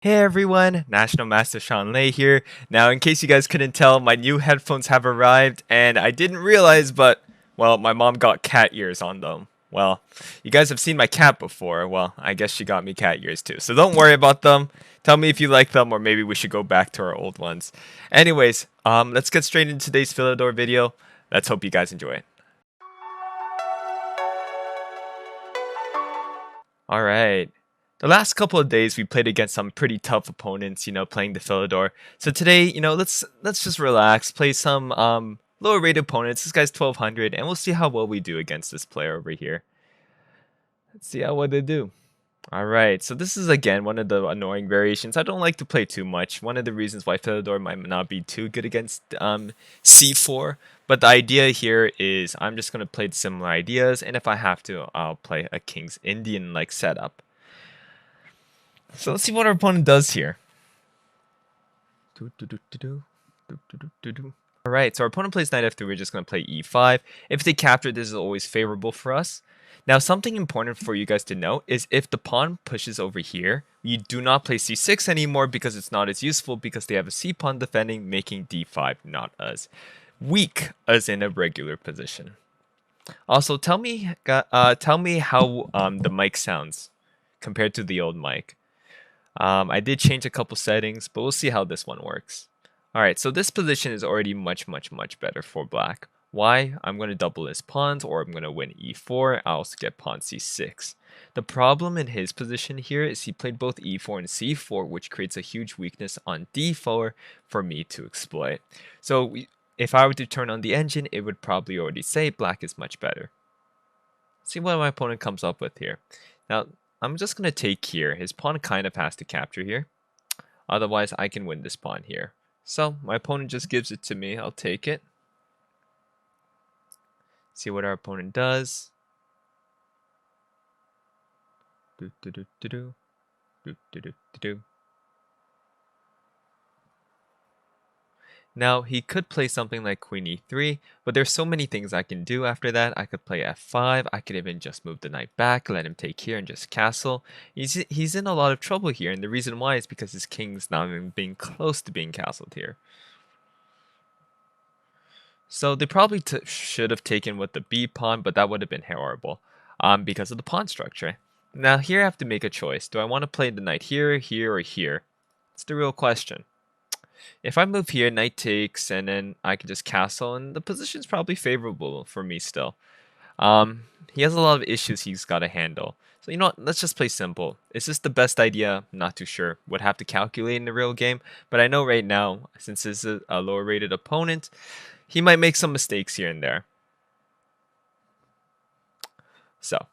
Hey everyone, National Master Sean Lei here. Now, in case you guys couldn't tell, my new headphones have arrived, and I didn't realize, but, well, my mom got cat ears on them. Well, you guys have seen my cat before. Well, I guess she got me cat ears too. So don't worry about them. Tell me if you like them, or maybe we should go back to our old ones. Anyways, let's get straight into today's Philidor video. Let's hope you guys enjoy it. All right. The last couple of days we played against some pretty tough opponents, playing the Philidor. So today, let's just relax, play some lower rated opponents. This guy's 1200 and we'll see how well we do against this player over here. Let's see how well they do. All right. So this is again one of the annoying variations. I don't like to play too much. One of the reasons why Philidor might not be too good against c4, but the idea here is I'm just going to play similar ideas, and if I have to, I'll play a King's Indian like setup. So let's see what our opponent does here. Alright, so our opponent plays knight f3, we're just going to play e5. If they capture, this is always favorable for us. Now, something important for you guys to know is if the pawn pushes over here, you do not play c6 anymore because it's not as useful because they have a c pawn defending, making d5 not as weak as in a regular position. Also, tell me how the mic sounds compared to the old mic. I did change a couple settings, but we'll see how this one works. Alright, so this position is already much better for black. Why? I'm going to double his pawns, or I'm going to win e4. I also get pawn c6. The problem in his position here is he played both e4 and c4, which creates a huge weakness on d4 for me to exploit. So if I were to turn on the engine, it would probably already say black is much better. See what my opponent comes up with here. Now, I'm just going to take here. His pawn kind of has to capture here. Otherwise, I can win this pawn here. So, my opponent just gives it to me. I'll take it. See what our opponent does. Do, do, do, do, do. Do, do, do, do, do. Now, he could play something like queen e3, but there's so many things I can do after that. I could play f5, I could even just move the knight back, let him take here and just castle. He's in a lot of trouble here, and the reason why is because his king's not even being close to being castled here. So they probably should have taken with the b pawn, but that would have been horrible because of the pawn structure. Now here I have to make a choice. Do I want to play the knight here, here, or here? That's the real question. If I move here, knight takes, and then I can just castle, and the position's probably favorable for me still. He has a lot of issues he's got to handle. So you know what, let's just play simple. Is this the best idea? Not too sure. Would have to calculate in the real game, but I know right now, since this is a lower rated opponent, he might make some mistakes here and there. So,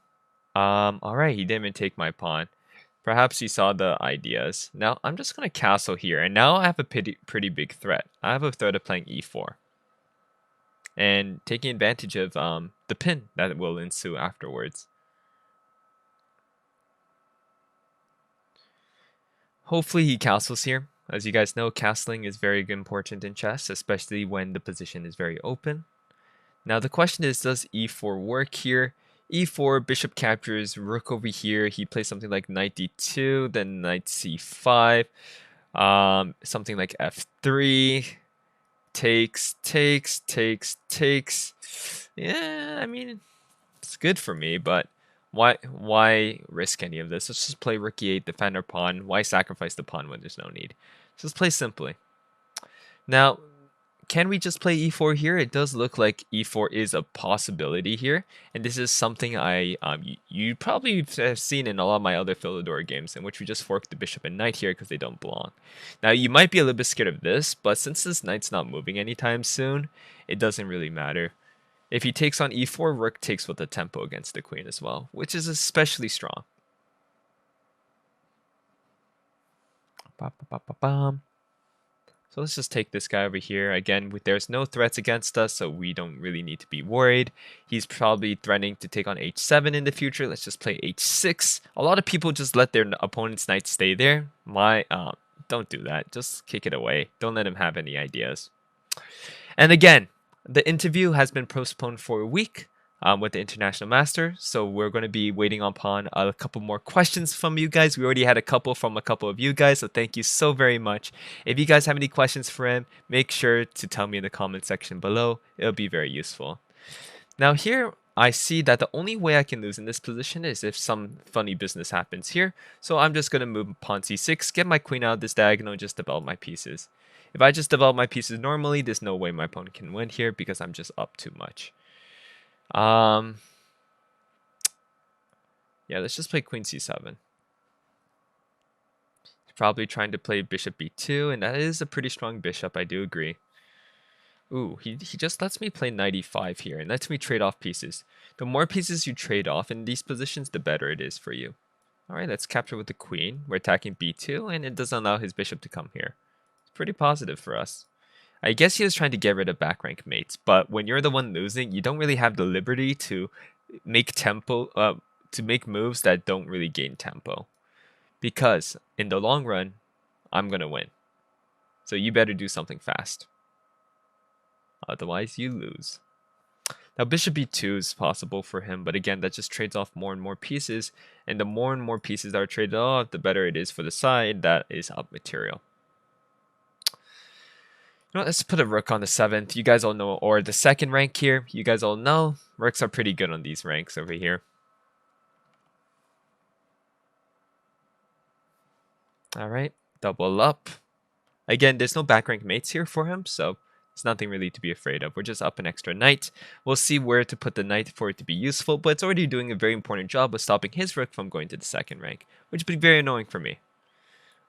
alright, he didn't even take my pawn. Perhaps he saw the ideas. Now, I'm just going to castle here, and now I have a pretty big threat. I have a threat of playing e4. And taking advantage of the pin that will ensue afterwards. Hopefully he castles here. As you guys know, castling is very important in chess, especially when the position is very open. Now the question is, does e4 work here? e4, bishop captures, rook over here. He plays something like knight d2, then knight c5, something like f3, takes. Yeah, I mean, it's good for me, but why risk any of this? Let's just play rook e8, defend our pawn. Why sacrifice the pawn when there's no need? Just play simply. Now, can we just play e4 here? It does look like e4 is a possibility here, and this is something you probably have seen in a lot of my other Philidor games, in which we just fork the bishop and knight here because they don't belong. Now, you might be a little bit scared of this, but since this knight's not moving anytime soon, it doesn't really matter. If he takes on e4, rook takes with the tempo against the queen as well, which is especially strong. So let's just take this guy over here. Again, there's no threats against us, so we don't really need to be worried. He's probably threatening to take on h7 in the future. Let's just play h6. A lot of people just let their opponent's knight stay there. Don't do that. Just kick it away. Don't let him have any ideas. And again, the interview has been postponed for a week. with the International Master. So we're going to be waiting upon a couple more questions from you guys. We already had a couple from a couple of you guys, so thank you so very much. If you guys have any questions for him, make sure to tell me in the comment section below. It'll be very useful. Now here, I see that the only way I can lose in this position is if some funny business happens here. So I'm just going to move pawn c6, get my queen out of this diagonal, and just develop my pieces. If I just develop my pieces normally, there's no way my opponent can win here because I'm just up too much. Yeah, let's just play queen c7. He's probably trying to play bishop b2, and that is a pretty strong bishop, I do agree. Ooh, he just lets me play knight e5 here and lets me trade off pieces. The more pieces you trade off in these positions, the better it is for you. Alright, let's capture with the queen. We're attacking b2, and it doesn't allow his bishop to come here. It's pretty positive for us. I guess he was trying to get rid of back rank mates, but when you're the one losing, you don't really have the liberty to make to make moves that don't really gain tempo. Because in the long run, I'm gonna win. So you better do something fast. Otherwise, you lose. Now, bishop b2 is possible for him, but again, that just trades off more and more pieces, and the more and more pieces that are traded off, the better it is for the side that is up material. You know, let's put a rook on the 7th. You guys all know, or the 2nd rank here. You guys all know, rooks are pretty good on these ranks over here. Alright, double up. Again, there's no back rank mates here for him, so it's nothing really to be afraid of. We're just up an extra knight. We'll see where to put the knight for it to be useful, but it's already doing a very important job of stopping his rook from going to the 2nd rank, which would be very annoying for me.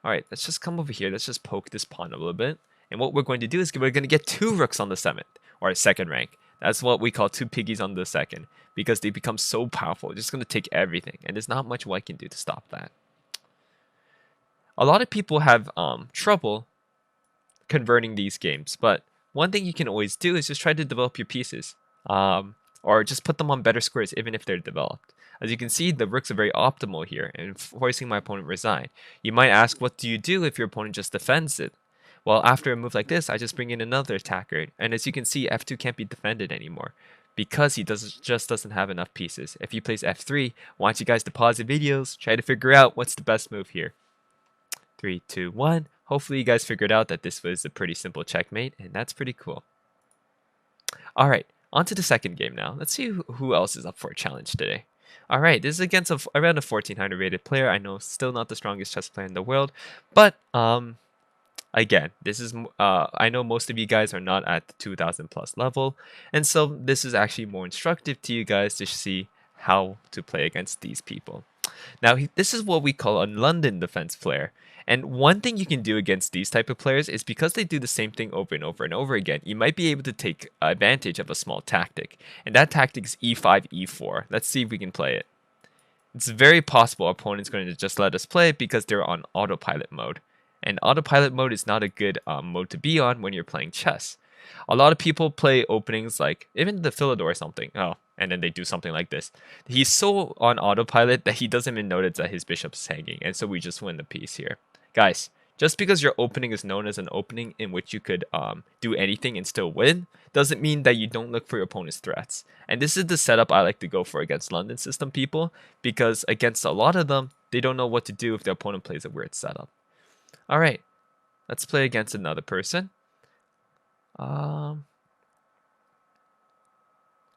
Alright, let's just come over here. Let's just poke this pawn a little bit. And what we're going to do is we're going to get 2 rooks on the 7th, or 2nd rank. That's what we call 2 piggies on the 2nd, because they become so powerful. It's just going to take everything, and there's not much I can do to stop that. A lot of people have trouble converting these games, but one thing you can always do is just try to develop your pieces, or just put them on better squares even if they're developed. As you can see, the rooks are very optimal here and forcing my opponent to resign. You might ask, what do you do if your opponent just defends it? Well, after a move like this, I just bring in another attacker, and as you can see, f2 can't be defended anymore because he just doesn't have enough pieces. If he plays f3, I want you guys to pause the videos, try to figure out what's the best move here. 3, 2, 1. Hopefully you guys figured out that this was a pretty simple checkmate, and that's pretty cool. Alright, on to the 2nd game now. Let's see who else is up for a challenge today. Alright, this is against around a 1400 rated player. I know still not the strongest chess player in the world, but again, this is I know most of you guys are not at the 2000 plus level, and so this is actually more instructive to you guys to see how to play against these people. Now, this is what we call a London defense player. And one thing you can do against these type of players is because they do the same thing over and over and over again, you might be able to take advantage of a small tactic. And that tactic is e5, e4. Let's see if we can play it. It's very possible our opponent's going to just let us play it because they're on autopilot mode. And autopilot mode is not a good mode to be on when you're playing chess. A lot of people play openings like even the Philidor or something. And then they do something like this. He's so on autopilot that he doesn't even notice that his bishop is hanging, and so we just win the piece here. Guys, just because your opening is known as an opening in which you could do anything and still win, doesn't mean that you don't look for your opponent's threats. And this is the setup I like to go for against London system people, because against a lot of them, they don't know what to do if their opponent plays a weird setup. Alright, let's play against another person. Alright,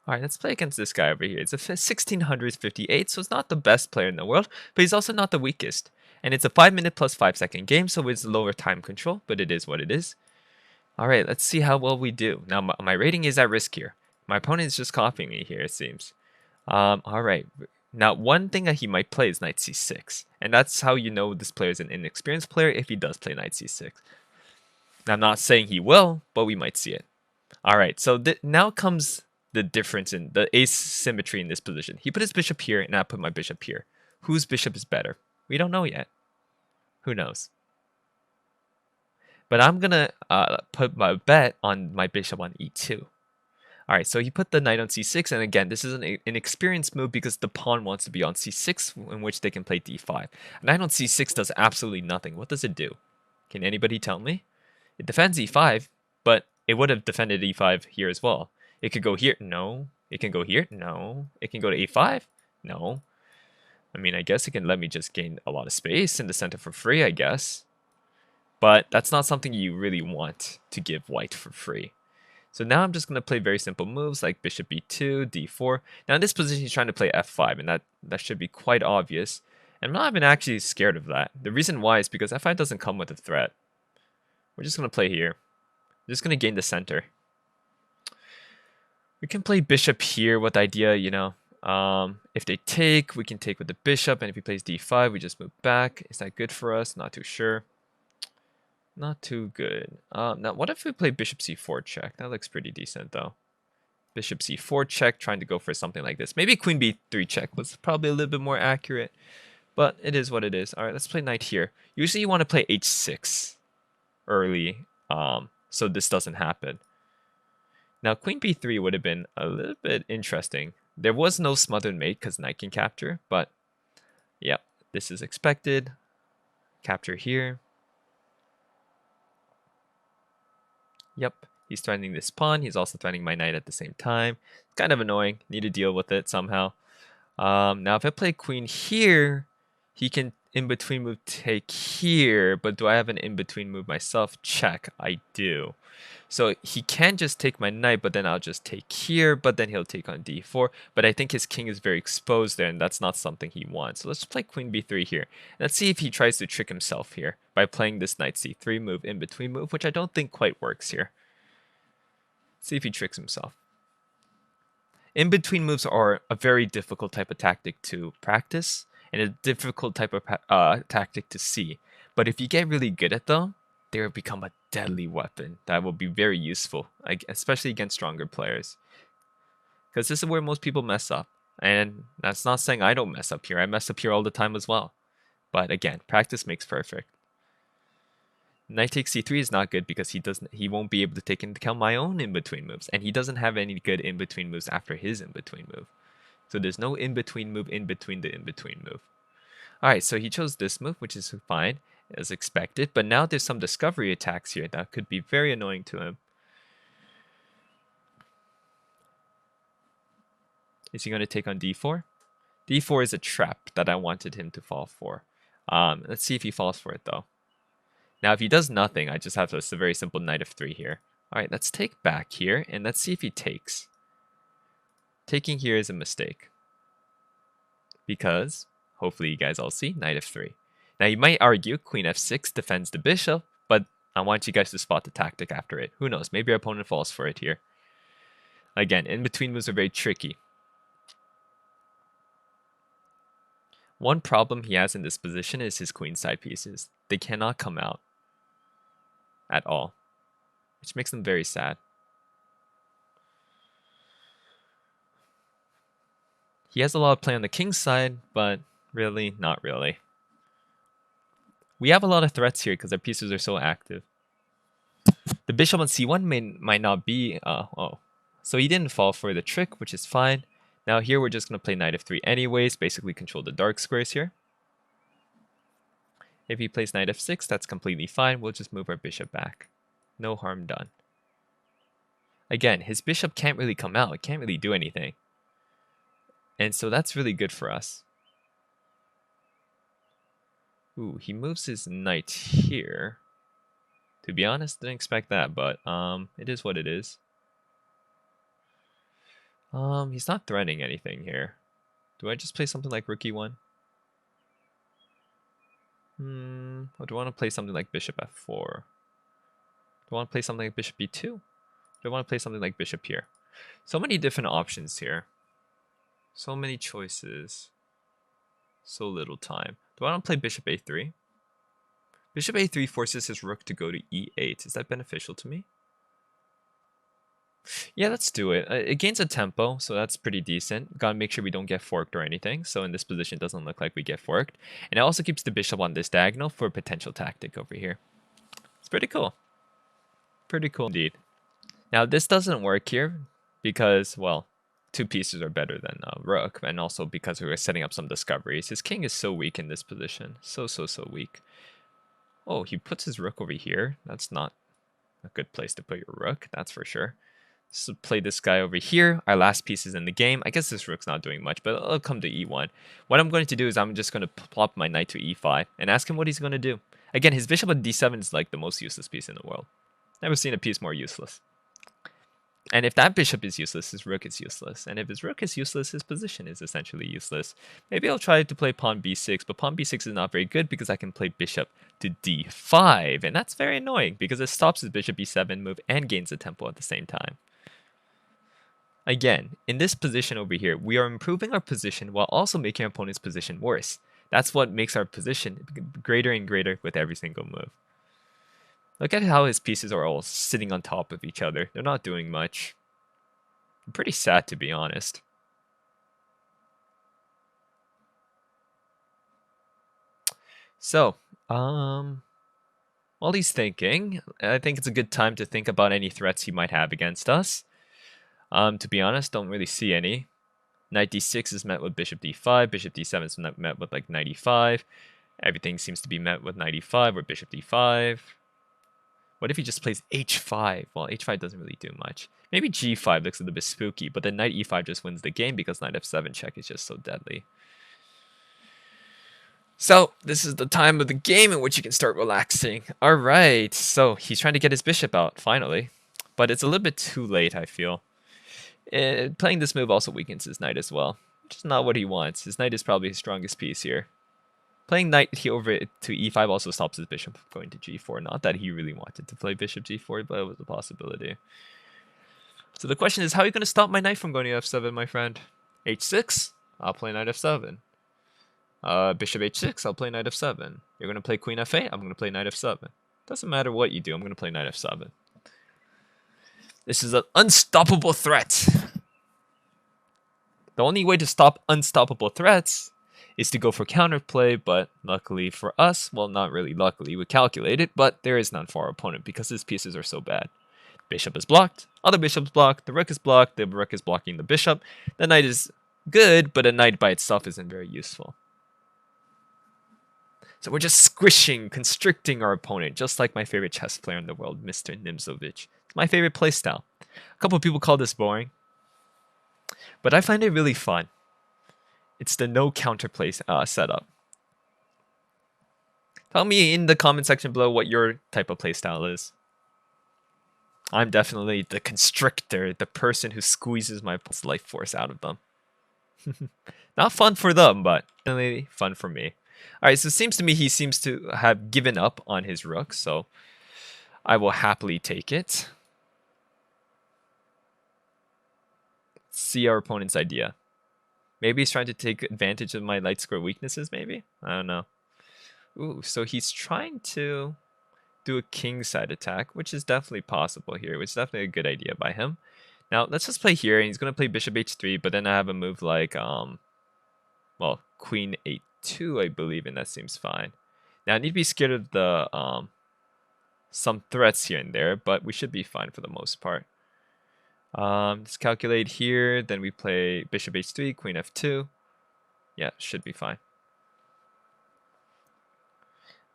let's play against this guy over here. It's a 1658, so it's not the best player in the world, but he's also not the weakest. And it's a 5-minute plus 5-second game, so it's lower time control, but it is what it is. Alright, let's see how well we do. Now, my rating is at risk here. My opponent is just copying me here, it seems. Alright. Now, one thing that he might play is knight c6. And that's how you know this player is an inexperienced player if he does play knight c6. Now, I'm not saying he will, but we might see it. Alright, so now comes the difference in the asymmetry in this position. He put his bishop here, and I put my bishop here. Whose bishop is better? We don't know yet. Who knows? But I'm gonna put my bet on my bishop on e2. Alright, so he put the knight on c6, and again, this is an inexperienced move because the pawn wants to be on c6, in which they can play d5. Knight on c6 does absolutely nothing. What does it do? Can anybody tell me? It defends e5, but it would have defended e5 here as well. It could go here. No, It can go here? No. It can go to a5? No. I mean, I guess it can let me just gain a lot of space in the center for free, I guess. But that's not something you really want to give white for free. So now I'm just going to play very simple moves like bishop b2, d4. Now in this position, he's trying to play f5, and that should be quite obvious. And I'm not even actually scared of that. The reason why is because f5 doesn't come with a threat. We're just going to play here. We're just going to gain the center. We can play bishop here with the idea, you know, if they take, we can take with the bishop, and if he plays d5, we just move back. Is that good for us? Not too sure. Not too good. Now, what if we play bishop c4 check? That looks pretty decent, though. Bishop c4 check, trying to go for something like this. Maybe queen b3 check was probably a little bit more accurate, but it is what it is. All right, let's play knight here. Usually you want to play h6 early, so this doesn't happen. Now, queen b3 would have been a little bit interesting. There was no smothered mate because knight can capture, but yeah, this is expected. Capture here. Yep, he's threatening this pawn. He's also threatening my knight at the same time. Kind of annoying. Need to deal with it somehow. Now, if I play queen here, he can in-between move take here, but do I have an in-between move myself? Check, I do. So he can just take my knight, but then I'll just take here, but then he'll take on d4. But I think his king is very exposed there, and that's not something he wants. So let's play queen b3 here. Let's see if he tries to trick himself here by playing this knight c3 move, in-between move, which I don't think quite works here. Let's see if he tricks himself. In-between moves are a very difficult type of tactic to practice, and a difficult type of tactic to see. But if you get really good at them, they will become a deadly weapon that will be very useful, especially against stronger players. Because this is where most people mess up. And that's not saying I don't mess up here. I mess up here all the time as well. But again, practice makes perfect. Knight takes c3 is not good because he won't be able to take into account my own in-between moves. And he doesn't have any good in-between moves after his in-between move. So there's no in-between move in between the in-between move. Alright, so he chose this move, which is fine, as expected. But now there's some discovery attacks here that could be very annoying to him. Is he going to take on d4? d4 is a trap that I wanted him to fall for. Let's see if he falls for it, though. Now, if he does nothing, I just have this a very simple knight of 3 here. Alright, let's take back here, and let's see if he takes. Taking here is a mistake. Because, hopefully you guys all see, knight of 3. Now, you might argue queen f6 defends the bishop, but I want you guys to spot the tactic after it. Who knows, maybe our opponent falls for it here. Again, in-between moves are very tricky. One problem he has in this position is his queenside pieces. They cannot come out at all, which makes them very sad. He has a lot of play on the king's side, but really, not really. We have a lot of threats here because our pieces are so active. The bishop on c1 might not be... So he didn't fall for the trick, which is fine. Now here we're just going to play knight of 3 anyways, basically control the dark squares here. If he plays knight f6, that's completely fine. We'll just move our bishop back. No harm done. Again, his bishop can't really come out. It can't really do anything. And so that's really good for us. Ooh, he moves his knight here. To be honest, didn't expect that, but it is what it is. He's not threatening anything here. Do I just play something like rook e1? Or do I want to play something like bishop f4? Do I want to play something like bishop b2? Do I want to play something like bishop here? So many different options here. So many choices. So little time. Do I want to play bishop a3? Bishop a3 forces his rook to go to e8. Is that beneficial to me? Yeah, let's do it. It gains a tempo, so that's pretty decent. Gotta make sure we don't get forked or anything. So in this position, it doesn't look like we get forked. And it also keeps the bishop on this diagonal for a potential tactic over here. It's pretty cool. Pretty cool indeed. Now, this doesn't work here because, well, 2 pieces are better than rook. And also because we were setting up some discoveries. His king is so weak in this position. So weak. Oh, he puts his rook over here. That's not a good place to put your rook, that's for sure. So play this guy over here. Our last piece is in the game. I guess this rook's not doing much, but I'll come to e1. What I'm going to do is I'm just going to plop my knight to e5 and ask him what he's going to do. Again, his bishop on d7 is like the most useless piece in the world. Never seen a piece more useless. And if that bishop is useless, his rook is useless. And if his rook is useless, his position is essentially useless. Maybe I'll try to play pawn b6, but pawn b6 is not very good because I can play bishop to d5. And that's very annoying because it stops his bishop e7 move and gains a tempo at the same time. Again, in this position over here, we are improving our position while also making our opponent's position worse. That's what makes our position greater and greater with every single move. Look at how his pieces are all sitting on top of each other. They're not doing much. I'm pretty sad, to be honest. So, while he's thinking, I think it's a good time to think about any threats he might have against us. To be honest, don't really see any. Knight d6 is met with bishop d5. Bishop d7 is met with like knight e5. Everything seems to be met with knight e5 or bishop d5. What if he just plays h5? Well, h5 doesn't really do much. Maybe g5 looks a little bit spooky, but then knight e5 just wins the game because knight f7 check is just so deadly. So, this is the time of the game in which you can start relaxing. Alright, so he's trying to get his bishop out, finally. But it's a little bit too late, I feel. Playing this move also weakens his knight as well, which is not what he wants. His knight is probably his strongest piece here. Playing knight here over to e5 also stops his bishop from going to g4. Not that he really wanted to play bishop g4, but it was a possibility. So the question is, how are you going to stop my knight from going to f7, my friend? h6? I'll play knight f7. Bishop h6, I'll play knight f7. You're going to play queen f8, I'm going to play knight f7. Doesn't matter what you do, I'm going to play knight f7. This is an unstoppable threat. The only way to stop unstoppable threats is to go for counterplay, but luckily for us, well, not really luckily, we calculated, but there is none for our opponent because his pieces are so bad. Bishop is blocked, other bishop's blocked, the rook is blocked, the rook is blocking the bishop. The knight is good, but a knight by itself isn't very useful. So we're just squishing, constricting our opponent, just like my favorite chess player in the world, Mr. Nimzovich. It's my favorite playstyle. A couple of people call this boring, but I find it really fun. It's the no counterplay setup. Tell me in the comment section below what your type of playstyle is. I'm definitely the constrictor, the person who squeezes my life force out of them. Not fun for them, but definitely fun for me. Alright, so it seems to me he seems to have given up on his rook, so I will happily take it. Let's see our opponent's idea. Maybe he's trying to take advantage of my light square weaknesses, maybe? I don't know. Ooh, so he's trying to do a kingside attack, which is definitely possible here, which is definitely a good idea by him. Now, let's just play here, and he's going to play bishop h3, but then I have a move like, well, queen a2, I believe, and that seems fine. Now, I need to be scared of the, some threats here and there, but we should be fine for the most part. Let's calculate here, then we play bishop h3, queen f2. Yeah, should be fine.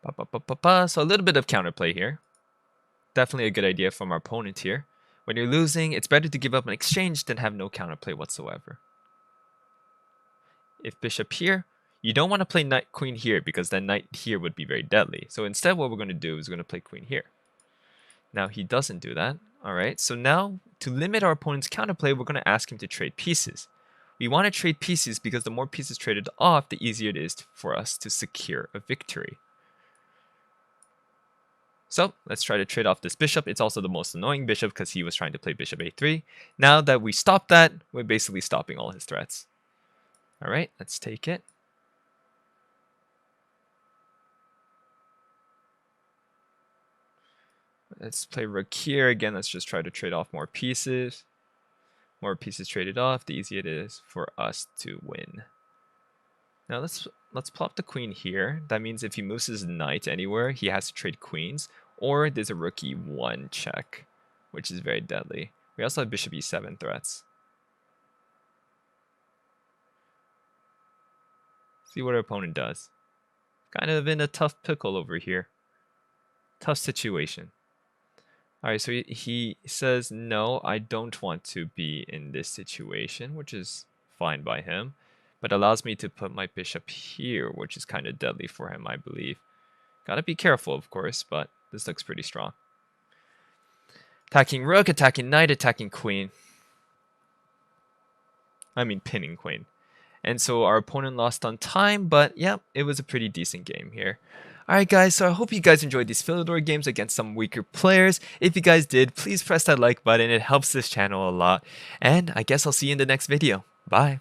So a little bit of counterplay here. Definitely a good idea from our opponent here. When you're losing, it's better to give up an exchange than have no counterplay whatsoever. If bishop here, you don't want to play knight queen here because then knight here would be very deadly. So instead what we're going to do is we're going to play queen here. Now he doesn't do that. Alright, so now to limit our opponent's counterplay, we're going to ask him to trade pieces. We want to trade pieces because the more pieces traded off, the easier it is for us to secure a victory. So let's try to trade off this bishop. It's also the most annoying bishop because he was trying to play bishop a3. Now that we stopped that, we're basically stopping all his threats. Alright, let's take it. Let's play rook here. Again, let's just try to trade off more pieces. More pieces traded off, the easier it is for us to win. Now let's plop the queen here. That means if he moves his knight anywhere, he has to trade queens. Or there's a rook e1 check, which is very deadly. We also have bishop e7 threats. See what our opponent does. Kind of in a tough pickle over here. Tough situation. Alright, so he says, no, I don't want to be in this situation, which is fine by him. But allows me to put my bishop here, which is kind of deadly for him, I believe. Gotta be careful, of course, but this looks pretty strong. Attacking rook, attacking knight, attacking queen. I mean pinning queen. And so our opponent lost on time, but yeah, it was a pretty decent game here. Alright guys, so I hope you guys enjoyed these Philidor games against some weaker players. If you guys did, please press that like button, it helps this channel a lot. And I guess I'll see you in the next video. Bye!